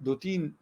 2-3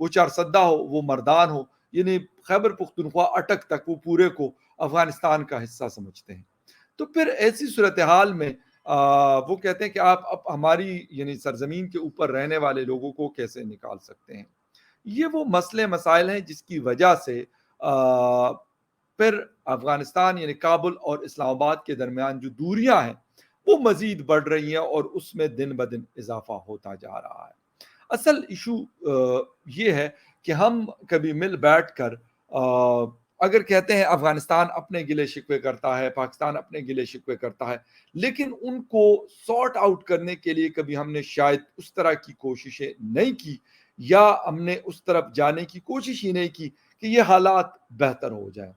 وہ چارسدہ ہو، وہ مردان ہو، یعنی خیبر پختونخوا اٹک تک، وہ پورے کو افغانستان کا حصہ سمجھتے ہیں۔ تو پھر ایسی صورتحال میں وہ کہتے ہیں کہ آپ اب ہماری یعنی سرزمین کے اوپر رہنے والے لوگوں کو کیسے نکال سکتے ہیں۔ یہ وہ مسئلے مسائل ہیں جس کی وجہ سے پھر افغانستان یعنی کابل اور اسلام آباد کے درمیان جو دوریاں ہیں وہ مزید بڑھ رہی ہیں اور اس میں دن بدن اضافہ ہوتا جا رہا ہے۔ اصل ایشو یہ ہے کہ ہم کبھی مل بیٹھ کر اگر کہتے ہیں افغانستان اپنے گلے شکوے کرتا ہے، پاکستان اپنے گلے شکوے کرتا ہے، لیکن ان کو سارٹ آؤٹ کرنے کے لیے کبھی ہم نے شاید اس طرح کی کوششیں نہیں کی، یا ہم نے اس طرف جانے کی کوشش ہی نہیں کی کہ یہ حالات بہتر ہو جائیں۔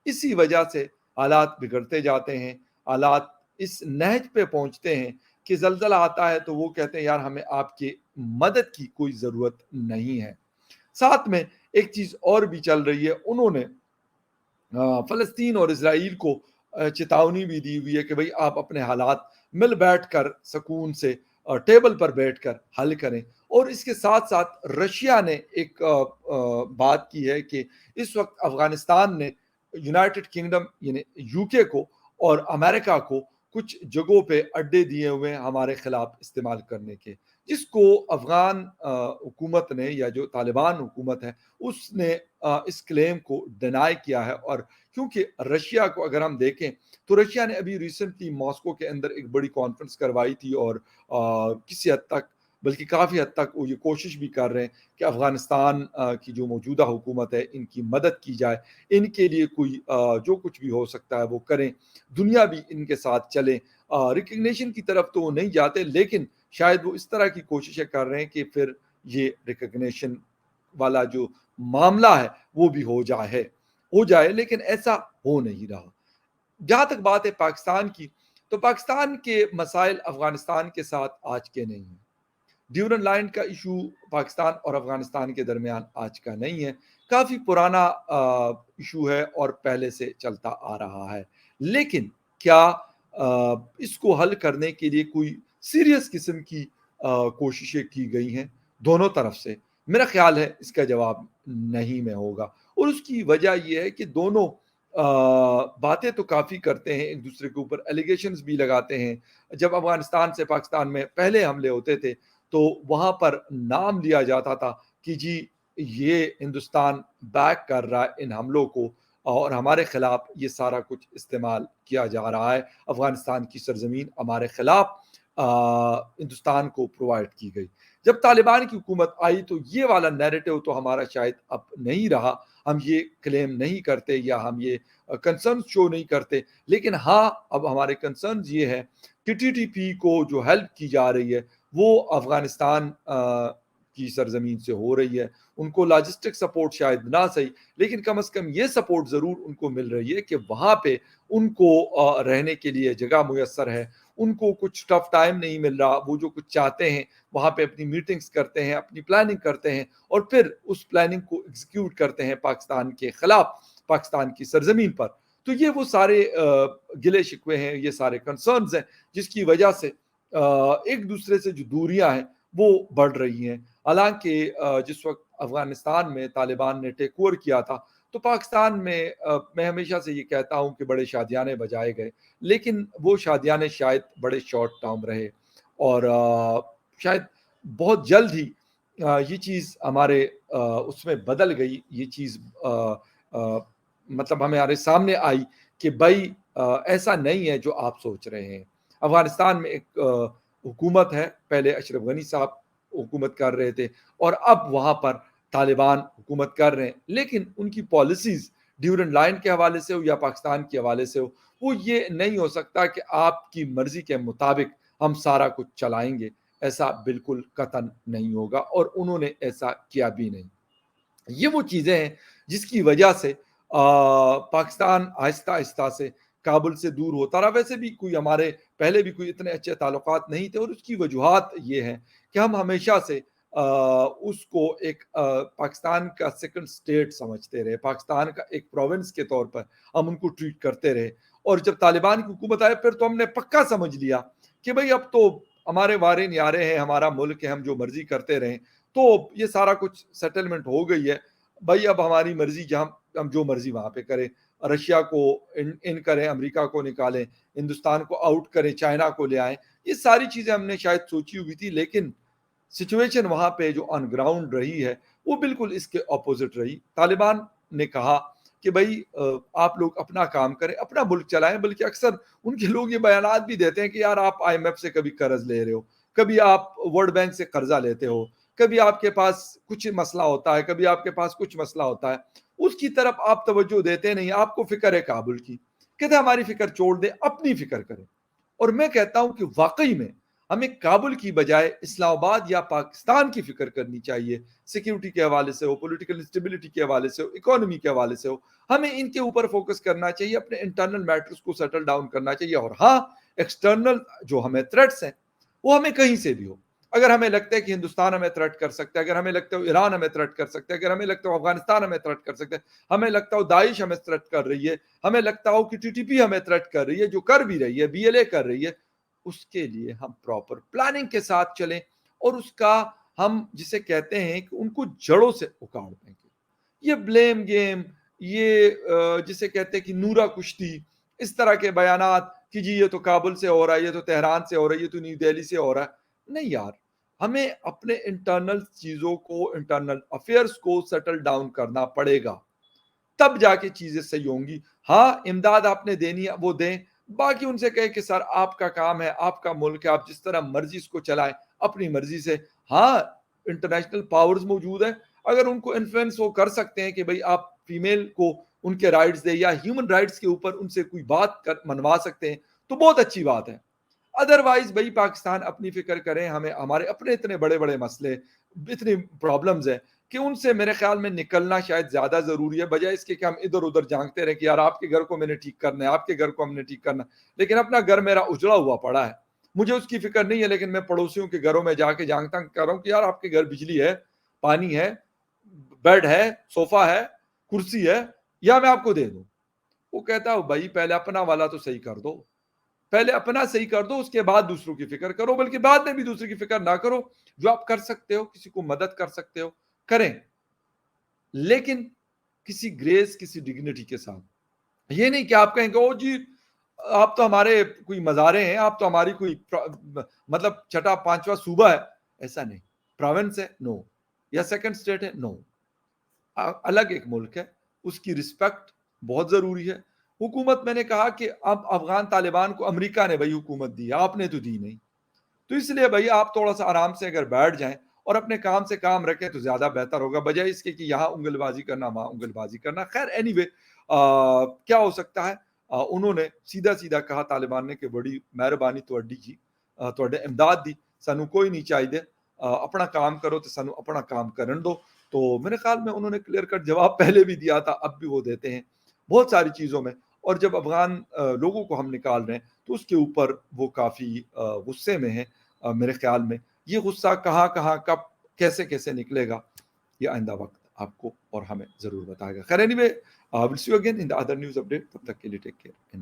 اسی وجہ سے حالات بگڑتے جاتے ہیں، حالات اس نہج پہ پہنچتے ہیں کہ زلزلہ آتا ہے تو وہ کہتے ہیں یار ہمیں آپ کی مدد کی کوئی ضرورت نہیں ہے۔ ساتھ میں ایک چیز اور بھی چل رہی ہے، انہوں نے فلسطین اور اسرائیل کو چتاونی بھی دی ہوئی ہے کہ بھئی آپ اپنے حالات مل بیٹھ کر سکون سے ٹیبل پر بیٹھ کر حل کریں۔ اور اس کے ساتھ ساتھ رشیا نے ایک بات کی ہے کہ اس وقت افغانستان نے یونائٹڈ کنگڈم یعنی یو کے کو اور امریکہ کو کچھ جگہوں پہ اڈے دیے ہوئے ہیں ہمارے خلاف استعمال کرنے کے، جس کو افغان حکومت نے یا جو طالبان حکومت ہے اس نے اس کلیم کو ڈینائی کیا ہے۔ اور کیونکہ رشیا کو اگر ہم دیکھیں تو رشیا نے ابھی ریسنٹلی ماسکو کے اندر ایک بڑی کانفرنس کروائی تھی، اور کسی حد تک بلکہ کافی حد تک وہ یہ کوشش بھی کر رہے ہیں کہ افغانستان کی جو موجودہ حکومت ہے ان کی مدد کی جائے، ان کے لیے کوئی جو کچھ بھی ہو سکتا ہے وہ کریں، دنیا بھی ان کے ساتھ چلے۔ ریکگنیشن کی طرف تو وہ نہیں جاتے، لیکن شاید وہ اس طرح کی کوششیں کر رہے ہیں کہ پھر یہ ریکگنیشن والا جو معاملہ ہے وہ بھی ہو جائے، لیکن ایسا ہو نہیں رہا۔ جہاں تک بات ہے پاکستان کی، تو پاکستان کے مسائل افغانستان کے ساتھ آج کے نہیں ہیں۔ ڈیورن لائن کا ایشو پاکستان اور افغانستان کے درمیان آج کا نہیں ہے، کافی پرانا ایشو ہے اور پہلے سے چلتا آ رہا ہے۔ لیکن کیا اس کو حل کرنے کے لیے کوئی سیریس قسم کی کوششیں کی گئی ہیں دونوں طرف سے؟ میرا خیال ہے اس کا جواب نہیں میں ہوگا، اور اس کی وجہ یہ ہے کہ دونوں باتیں تو کافی کرتے ہیں، ایک دوسرے کے اوپر ایلیگیشنز بھی لگاتے ہیں۔ جب افغانستان سے پاکستان میں پہلے حملے ہوتے تھے تو وہاں پر نام لیا جاتا تھا کہ جی یہ ہندوستان بیک کر رہا ہے ان حملوں کو، اور ہمارے خلاف یہ سارا کچھ استعمال کیا جا رہا ہے، افغانستان کی سرزمین ہمارے خلاف ہندوستان کو پرووائڈ کی گئی۔ جب طالبان کی حکومت آئی تو یہ والا نیریٹو تو ہمارا شاید اب نہیں رہا، ہم یہ کلیم نہیں کرتے یا ہم یہ کنسرن شو نہیں کرتے، لیکن ہاں اب ہمارے کنسرنز یہ ہے کہ ٹی ٹی پی کو جو ہیلپ کی جا رہی ہے وہ افغانستان کی سرزمین سے ہو رہی ہے، ان کو لاجسٹک سپورٹ شاید نہ صحیح، لیکن کم از کم یہ سپورٹ ضرور ان کو مل رہی ہے کہ وہاں پہ ان کو رہنے کے لیے جگہ میسر ہے، ان کو کچھ ٹف ٹائم نہیں مل رہا، وہ جو کچھ چاہتے ہیں وہاں پہ اپنی میٹنگز کرتے ہیں، اپنی پلاننگ کرتے ہیں، اور پھر اس پلاننگ کو ایگزیکیوٹ کرتے ہیں پاکستان کے خلاف، پاکستان کی سرزمین پر۔ تو یہ وہ سارے گلے شکوے ہیں، یہ سارے کنسرنز ہیں جس کی وجہ سے ایک دوسرے سے جو دوریاں ہیں وہ بڑھ رہی ہیں۔ حالانکہ جس وقت افغانستان میں طالبان نے ٹیک اوور کیا تھا تو پاکستان میں میں ہمیشہ سے یہ کہتا ہوں کہ بڑے شادیانے بجائے گئے، لیکن وہ شادیانے شاید بڑے شارٹ ٹرم رہے، اور شاید بہت جلد ہی یہ چیز ہمارے اس میں بدل گئی، یہ چیز مطلب ہمارے سامنے آئی کہ بھائی ایسا نہیں ہے جو آپ سوچ رہے ہیں۔ افغانستان میں ایک حکومت ہے، پہلے اشرف غنی صاحب حکومت کر رہے تھے اور اب وہاں پر طالبان حکومت کر رہے ہیں، لیکن ان کی پالیسیز ڈیورن لائن کے حوالے سے ہو یا پاکستان کے حوالے سے ہو، وہ یہ نہیں ہو سکتا کہ آپ کی مرضی کے مطابق ہم سارا کچھ چلائیں گے، ایسا بالکل قطعاً نہیں ہوگا، اور انہوں نے ایسا کیا بھی نہیں۔ یہ وہ چیزیں ہیں جس کی وجہ سے پاکستان آہستہ آہستہ سے کابل سے دور ہوتا رہا۔ ویسے بھی کوئی ہمارے پہلے بھی کوئی اتنے اچھے تعلقات نہیں تھے، اور اس کی وجوہات یہ ہیں کہ ہم ہمیشہ سے اس کو ایک پاکستان کا سیکنڈ سٹیٹ سمجھتے رہے، پاکستان کا ایک پروونس کے طور پر ہم ان کو ٹریٹ کرتے رہے، اور جب طالبان کی حکومت آئے پھر تو ہم نے پکا سمجھ لیا کہ بھئی اب تو ہمارے وارے نیارے ہیں، ہمارا ملک ہے، ہم جو مرضی کرتے رہیں، تو یہ سارا کچھ سیٹلمنٹ ہو گئی ہے بھائی، اب ہماری مرضی، جہاں ہم جو مرضی وہاں پہ کریں، رشیا کو ان کریں، امریکہ کو نکالیں، ہندوستان کو آؤٹ کریں، چائنا کو لے آئیں. یہ ساری چیزیں ہم نے شاید سوچی ہوئی تھی، لیکن سچویشن وہاں پہ جو آن گراؤنڈ رہی ہے وہ بالکل اس کے اپوزٹ رہی. طالبان نے کہا کہ بھائی آپ لوگ اپنا کام کریں، اپنا ملک چلائیں، بلکہ اکثر ان کے لوگ یہ بیانات بھی دیتے ہیں کہ یار آپ آئی ایم ایف سے کبھی قرض لے رہے ہو، کبھی آپ ورلڈ بینک سے قرضہ لیتے ہو، کبھی آپ کے پاس کچھ مسئلہ ہوتا ہے، کبھی آپ کے پاس کچھ مسئلہ ہوتا ہے، اس کی طرف آپ توجہ دیتے نہیں. آپ کو فکر ہے کابل کی، کہتے ہماری فکر چھوڑ دیں، اپنی فکر کریں. اور میں کہتا ہوں کہ واقعی میں ہمیں کابل کی بجائے اسلام آباد یا پاکستان کی فکر کرنی چاہیے. سیکیورٹی کے حوالے سے ہو، پولیٹیکل اسٹیبلٹی کے حوالے سے ہو، اکانومی کے حوالے سے ہو، ہمیں ان کے اوپر فوکس کرنا چاہیے، اپنے انٹرنل میٹرز کو سیٹل ڈاؤن کرنا چاہیے. اور ہاں، ایکسٹرنل جو ہمیں تھریٹس ہیں وہ ہمیں کہیں سے بھی ہو. اگر ہمیں لگتا ہے کہ ہندوستان ہمیں تھریٹ کر سکتا ہے، اگر ہمیں لگتا ہے ایران ہمیں تھریٹ کر سکتا ہے، اگر ہمیں لگتا ہے افغانستان ہمیں تھریٹ کر سکتا ہے، ہمیں لگتا ہے داعش ہمیں تھریٹ کر رہی ہے، ہمیں لگتا ہو کہ ٹی ٹی پی ہمیں تھریٹ کر رہی ہے، جو کر بھی رہی ہے، بی ایل اے کر رہی ہے، اس کے لیے ہم پراپر پلاننگ کے ساتھ چلیں اور اس کا ہم جسے کہتے ہیں کہ ان کو جڑوں سے اکاڑ دیں گے. یہ بلیم گیم، یہ جسے کہتے ہیں کہ نورا کشتی، اس طرح کے بیانات کہ جی یہ تو کابل سے ہو رہا ہے، یہ تو تہران سے ہو رہا ہے، یہ تو نیو دہلی سے ہو رہا ہے، نہیں یار. ہمیں اپنے انٹرنل چیزوں کو، انٹرنل افیئرس کو سیٹل ڈاؤن کرنا پڑے گا، تب جا کے چیزیں صحیح ہوں گی. ہاں، امداد آپ نے دینی ہے وہ دیں، باقی ان سے کہے کہ سر آپ کا کام ہے، آپ کا ملک ہے، آپ جس طرح مرضی اس کو چلائیں اپنی مرضی سے. ہاں، انٹرنیشنل پاورز موجود ہیں، اگر ان کو انفلوئنس وہ کر سکتے ہیں کہ بھئی آپ فیمیل کو ان کے رائٹس دیں یا ہیومن رائٹس کے اوپر ان سے کوئی بات منوا سکتے ہیں تو بہت اچھی بات ہے. ادروائز بھائی پاکستان اپنی فکر کریں. ہمیں ہمارے اپنے اتنے بڑے بڑے مسئلے، اتنی پرابلمز ہیں کہ ان سے میرے خیال میں نکلنا شاید زیادہ ضروری ہے، بجائے اس کے کہ ہم ادھر ادھر جھانکتے رہیں کہ یار آپ کے گھر کو میں نے ٹھیک کرنا ہے، آپ کے گھر کو ہم نے ٹھیک کرنا ہے، لیکن اپنا گھر میرا اجڑا ہوا پڑا ہے، مجھے اس کی فکر نہیں ہے، لیکن میں پڑوسیوں کے گھروں میں جا کے جھانکتا کر رہا ہوں کہ یار آپ کے گھر بجلی ہے، پانی ہے، بیڈ ہے، صوفہ ہے، کرسی ہے، یا میں آپ کو دے دوں. وہ کہتا ہے بھائی پہلے اپنا والا تو صحیح کر دو، پہلے اپنا صحیح کر دو، اس کے بعد دوسروں کی فکر کرو، بلکہ بعد میں بھی دوسروں کی فکر نہ کرو. جو آپ کر سکتے ہو، کسی کو مدد کر سکتے ہو کریں، لیکن کسی گریس، کسی ڈگنیٹی کے ساتھ. یہ نہیں کہ آپ کہیں کہ او جی آپ تو ہمارے کوئی مزارے ہیں، آپ تو ہماری کوئی مطلب چھٹا پانچواں صوبہ ہے. ایسا نہیں. پروونس ہے نو، یا سیکنڈ اسٹیٹ ہے نو، الگ ایک ملک ہے، اس کی رسپیکٹ بہت ضروری ہے. حکومت، میں نے کہا کہ اب افغان طالبان کو امریکہ نے بھائی حکومت دی، آپ نے تو دی نہیں، تو اس لیے بھائی آپ تھوڑا سا آرام سے اگر بیٹھ جائیں اور اپنے کام سے کام رکھیں تو زیادہ بہتر ہوگا، بجائے اس کے کہ یہاں انگل بازی کرنا، وہاں انگل بازی کرنا. خیر اینی وے، کیا ہو سکتا ہے. انہوں نے سیدھا سیدھا کہا طالبان نے کہ بڑی مہربانی تہاڈی جی، تہاڈے امداد دی، سانو کوئی نہیں چاہیے، اپنا کام کرو تو سانو اپنا کام کرن دو. تو میرے خیال میں انہوں نے کلیئر کٹ جواب پہلے بھی دیا تھا، اب بھی وہ دیتے ہیں بہت ساری چیزوں میں. اور جب افغان لوگوں کو ہم نکال رہے ہیں تو اس کے اوپر وہ کافی غصے میں ہیں. میرے خیال میں یہ غصہ کہاں کہاں کب کیسے کیسے نکلے گا، یہ آئندہ وقت آپ کو اور ہمیں ضرور بتائے گا. خیر anyway, will see you again in the other news update. تب تک کے لیے ٹیک کیئر.